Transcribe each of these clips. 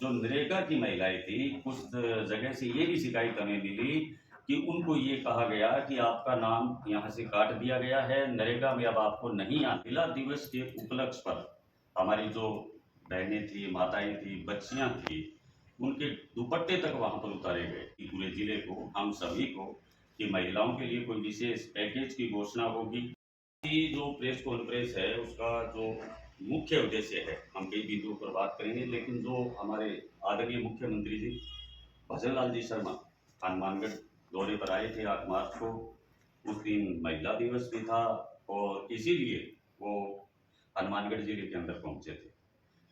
जो नरेगा की महिलाएं थी, कुछ जगह से ये भी शिकायत हमें मिली कि उनको ये कहा गया कि आपका नाम यहाँ से काट दिया गया है, नरेगा में अब आपको नहीं आना। महिला दिवस के उपलक्ष्य पर हमारी जो बहनें थी, माताएं थी, बच्चियां थी, उनके दुपट्टे तक वहां पर उतारे गए कि पूरे जिले को, हम सभी को, कि महिलाओं के लिए कोई विशेष पैकेज की घोषणा होगी। की जो प्रेस कॉन्फ्रेंस है उसका जो मुख्य उद्देश्य है, हम कई बिंदुओं पर बात करेंगे, लेकिन जो हमारे आदरणीय मुख्यमंत्री जी भजन लाल जी शर्मा हनुमानगढ़ दौरे पर आए थे 8 मार्च को, उस दिन महिला दिवस भी था और इसीलिए वो हनुमानगढ़ जिले के अंदर पहुंचे थे।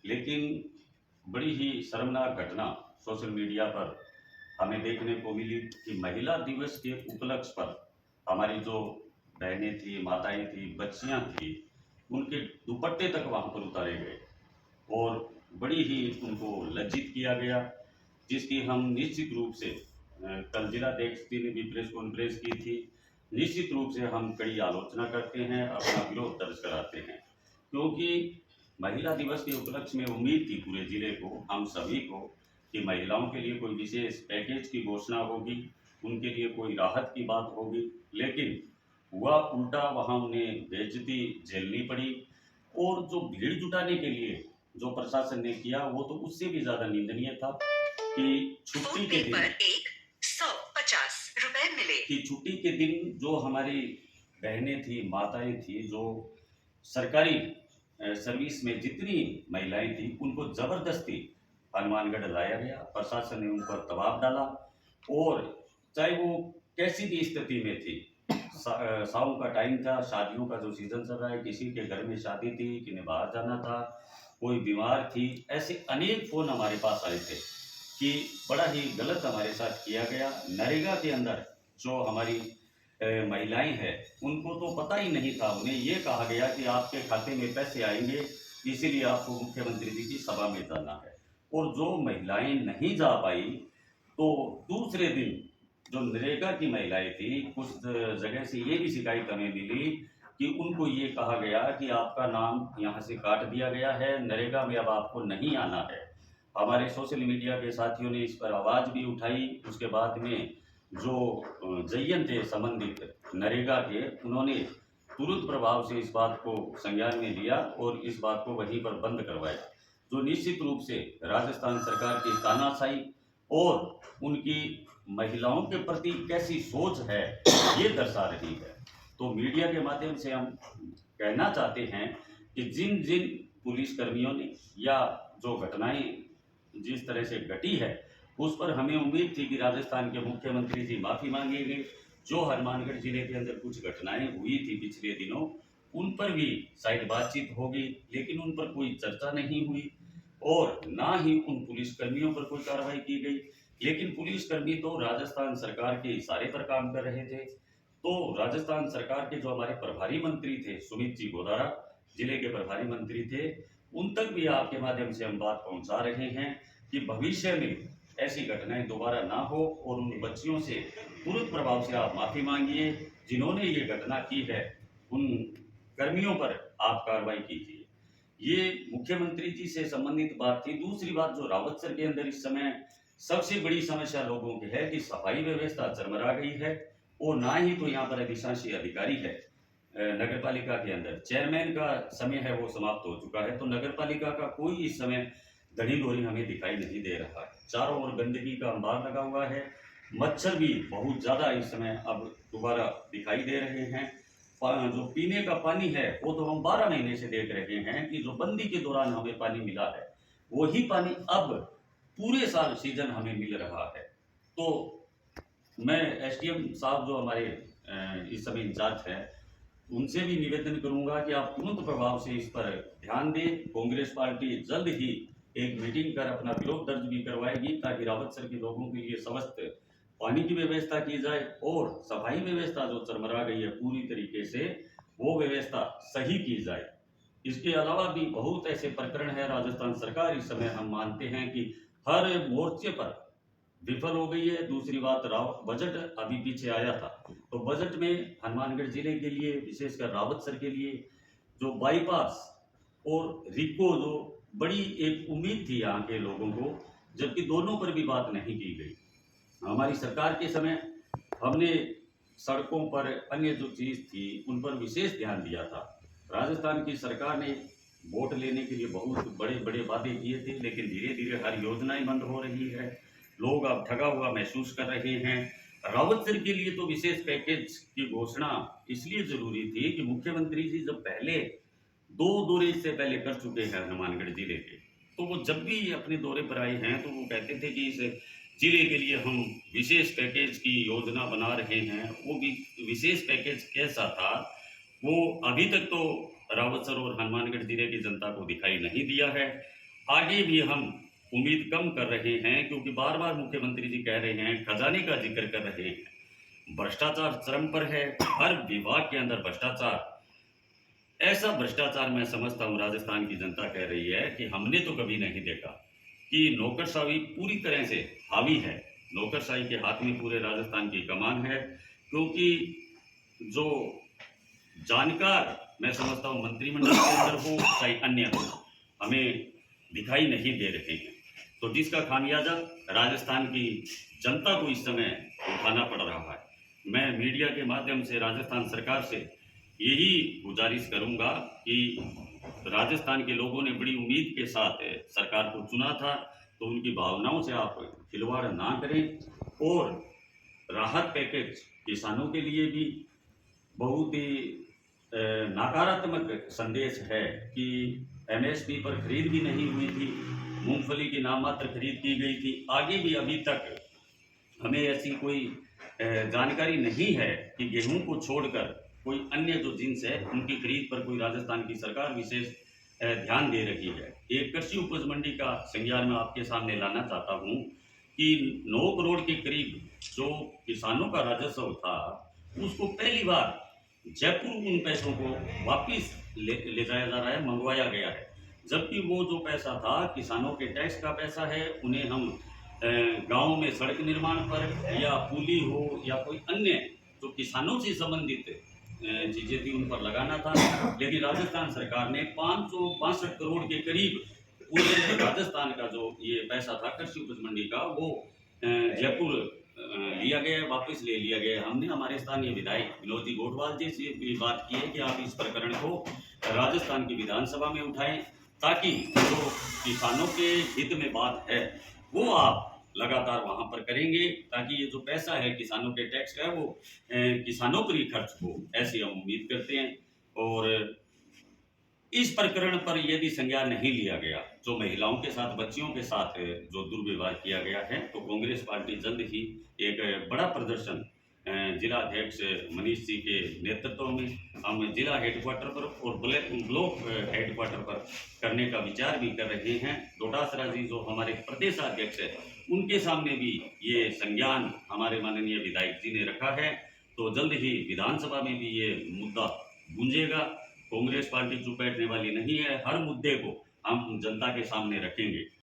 लेकिन बड़ी ही शर्मनाक घटना सोशल मीडिया पर हमें देखने को मिली कि महिला दिवस के उपलक्ष्य पर हमारी जो बहनें थी, माताएं थी, बच्चियां थी, उनके दुपट्टे तक वहां पर उतारे गए और बड़ी ही उनको लज्जित किया गया, जिसकी हम निश्चित रूप से कल जिलाध्यक्ष जी ने भी प्रेस कॉन्फ्रेंस की थी। निश्चित रूप से हम कड़ी आलोचना करते हैं, अपना विरोध दर्ज कराते हैं, क्योंकि महिला दिवस के उपलक्ष्य में उम्मीद थी पूरे जिले को, हम सभी को, कि महिलाओं के लिए कोई विशेष पैकेज की घोषणा होगी, उनके लिए कोई राहत की बात होगी, लेकिन हुआ उल्टा। वहाँ उन्हें बेइज्जती झेलनी पड़ी और जो भीड़ जुटाने के लिए जो प्रशासन ने किया वो तो उससे भी ज्यादा निंदनीय था कि छुट्टी के दिन 150 रुपए मिले कि छुट्टी के दिन जो हमारी बहनें थी, माताएं थी, जो सरकारी सर्विस में जितनी महिलाएं थी, उनको जबरदस्ती हनुमानगढ़ लाया गया। प्रशासन ने उन पर दबाव डाला और चाहे वो कैसी भी स्थिति में थी, सावन का टाइम था, शादियों का जो सीजन चल रहा है, किसी के घर में शादी थी, किन्हें बाहर जाना था, कोई बीमार थी, ऐसे अनेक फोन हमारे पास आए थे कि बड़ा ही गलत हमारे साथ किया गया। नरेगा के अंदर जो हमारी महिलाएं हैं, उनको तो पता ही नहीं था, उन्हें ये कहा गया कि आपके खाते में पैसे आएंगे, इसीलिए आपको मुख्यमंत्री जी की सभा में जाना है। और जो महिलाएं नहीं जा पाई तो दूसरे दिन जो नरेगा की महिलाएं थी, कुछ जगह से ये भी शिकायत हमें मिली कि उनको ये कहा गया कि आपका नाम यहाँ से काट दिया गया है, नरेगा में अब आपको नहीं आना है। हमारे सोशल मीडिया के साथियों ने इस पर आवाज़ भी उठाई। उसके बाद में जो जयन थे संबंधित नरेगा के, उन्होंने तुरंत प्रभाव से इस बात को संज्ञान में लिया और इस बात को वहीं पर बंद करवाया, जो निश्चित रूप से राजस्थान सरकार की तानाशाही और उनकी महिलाओं के प्रति कैसी सोच है ये दर्शा रही है। तो मीडिया के माध्यम से हम कहना चाहते हैं कि जिन जिन पुलिस कर्मियों ने या जो घटनाएं जिस तरह से घटी है, उस पर हमें उम्मीद थी कि राजस्थान के मुख्यमंत्री जी माफ़ी मांगेंगे। जो हनुमानगढ़ जिले के अंदर कुछ घटनाएं हुई थी पिछले दिनों, उन पर भी शायद बातचीत होगी, लेकिन उन पर कोई चर्चा नहीं हुई और ना ही उन पुलिसकर्मियों पर कोई कार्रवाई की गई। लेकिन पुलिसकर्मी तो राजस्थान सरकार के इशारे पर काम कर रहे थे। तो राजस्थान सरकार के जो हमारे प्रभारी मंत्री थे, सुमित जी गोदारा जिले के प्रभारी मंत्री थे, उन तक भी आपके माध्यम से हम बात पहुंचा रहे हैं कि भविष्य में ऐसी घटनाएं दोबारा ना हो और उन बच्चियों से तुरंत प्रभाव से आप माफी मांगिए। जिन्होंने ये घटना की है, उन कर्मियों पर आप कार्रवाई कीजिए। ये मुख्यमंत्री जी से संबंधित बात थी। दूसरी बात, जो रावतसर के अंदर इस समय सबसे बड़ी समस्या लोगों की है कि सफाई व्यवस्था चरमरा गई है और ना ही तो यहाँ पर अधिशासी अधिकारी है। नगर पालिका के अंदर चेयरमैन का समय है वो समाप्त हो चुका है, तो नगर पालिका का कोई इस समय धड़ी धोरी हमें दिखाई नहीं दे रहा है। चारों ओर गंदगी का अंबार लगा हुआ है, मच्छर भी बहुत ज़्यादा इस समय अब दोबारा दिखाई दे रहे हैं। जो पीने का पानी है वो तो हम 12 महीने से देख रहे हैं कि जो बंदी के दौरान हमें पानी मिला है, वही पानी अब पूरे साल सीजन हमें मिल रहा है। तो मैं एसडीएम साहब जो हमारे इस समय इंचार्ज है, उनसे भी निवेदन करूंगा कि आप तुरंत प्रभाव से इस पर ध्यान दें। कांग्रेस पार्टी जल्द ही एक मीटिंग कर अपना विरोध दर्ज भी करवाएगी, ताकि रावतसर के लोगों के लिए स्वस्थ पानी की व्यवस्था की जाए और सफाई व्यवस्था जो चरमरा गई है पूरी तरीके से, वो व्यवस्था सही की जाए। इसके अलावा भी बहुत ऐसे प्रकरण है। राजस्थान सरकार इस समय हम मानते हैं कि हर मोर्चे पर विफल हो गई है। दूसरी बात, बजट अभी पीछे आया था, तो बजट में हनुमानगढ़ जिले के लिए, विशेषकर रावतसर के लिए, जो बाईपास और रिको, जो बड़ी एक उम्मीद थी यहाँ के लोगों को जबकि दोनों पर भी बात नहीं की गई। हमारी सरकार के समय हमने सड़कों पर अन्य जो चीज़ थी उन पर विशेष ध्यान दिया था। राजस्थान की सरकार ने वोट लेने के लिए बहुत बड़े बड़े वादे किए थे, लेकिन धीरे धीरे हर योजनाएं बंद हो रही है। लोग अब ठगा हुआ महसूस कर रहे हैं। रावत सर के लिए तो विशेष पैकेज की घोषणा इसलिए जरूरी थी कि मुख्यमंत्री जी जब पहले दो दौरे इससे पहले कर चुके हैं हनुमानगढ़ जिले के, तो वो जब भी अपने दौरे पर आए हैं तो वो कहते थे कि इस जिले के लिए हम विशेष पैकेज की योजना बना रहे हैं। वो भी विशेष पैकेज कैसा था वो अभी तक तो रावत सर और हनुमानगढ़ जिले की जनता को दिखाई नहीं दिया है। आगे भी हम उम्मीद कम कर रहे हैं, क्योंकि बार बार मुख्यमंत्री जी कह रहे हैं, खजाने का जिक्र कर रहे हैं। भ्रष्टाचार चरम पर है, हर विभाग के अंदर भ्रष्टाचार। ऐसा भ्रष्टाचार मैं समझता हूँ राजस्थान की जनता कह रही है कि हमने तो कभी नहीं देखा कि नौकरशाही पूरी तरह से हावी है। नौकरशाही के हाथ में पूरे राजस्थान की कमान है, क्योंकि जो जानकार मैं समझता हूँ मंत्रिमंडल के अंदर हो चाहे अन्य हो, हमें दिखाई नहीं दे रहे हैं। तो जिसका खामियाजा राजस्थान की जनता को इस समय उठाना पड़ रहा है। मैं मीडिया के माध्यम से राजस्थान सरकार से यही गुजारिश करूंगा कि राजस्थान के लोगों ने बड़ी उम्मीद के साथ सरकार को चुना था, तो उनकी भावनाओं से आप खिलवाड़ ना करें। और राहत पैकेज किसानों के लिए भी बहुत ही नकारात्मक संदेश है कि एमएसपी पर खरीद भी नहीं हुई थी, मूंगफली की नाममात्र खरीद की गई थी। आगे भी अभी तक हमें ऐसी कोई जानकारी नहीं है कि गेहूं को छोड़कर कोई अन्य जो जिन्स है उनकी खरीद पर कोई राजस्थान की सरकार विशेष ध्यान दे रही है। एक कृषि उपज मंडी का संज्ञान मैं आपके सामने लाना चाहता हूँ कि 9 करोड़ के करीब जो किसानों का राजस्व था, उसको पहली बार जयपुर उन पैसों को वापिस ले जाया जा रहा है, मंगवाया गया है। जबकि वो जो पैसा था किसानों के टैक्स का पैसा है, उन्हें हम गाँव में सड़क निर्माण पर या पुली हो या कोई अन्य जो किसानों से संबंधित चीज़ें थी उन पर लगाना था। लेकिन राजस्थान सरकार ने 562 करोड़ के करीब पूरे राजस्थान का जो ये पैसा था कृषि उपज मंडी का, वो जयपुर लिया गया, वापस ले लिया गया। हमने हमारे स्थानीय विधायक विनोद जी गोठवाल जी से भी बात की है कि आप इस प्रकरण को राजस्थान की विधानसभा में उठाएं, ताकि जो किसानों के हित में बात है वो आप लगातार वहां पर करेंगे, ताकि ये जो पैसा है किसानों के टैक्स का है वो किसानों पर ही खर्च हो, ऐसी हम उम्मीद करते हैं। और इस प्रकरण पर यदि संज्ञान नहीं लिया गया, जो महिलाओं के साथ बच्चियों के साथ जो दुर्व्यवहार किया गया है, तो कांग्रेस पार्टी जल्द ही एक बड़ा प्रदर्शन जिला अध्यक्ष मनीष जी के नेतृत्व में हम जिला हेडक्वार्टर पर और ब्लॉक हेडक्वार्टर पर करने का विचार भी कर रहे हैं। डोटासरा जी जो हमारे प्रदेशाध्यक्ष है, उनके सामने भी ये संज्ञान हमारे माननीय विधायक जी ने रखा है। तो जल्द ही विधानसभा में भी ये मुद्दा गूंजेगा। कांग्रेस पार्टी चुप बैठने वाली नहीं है, हर मुद्दे को हम जनता के सामने रखेंगे।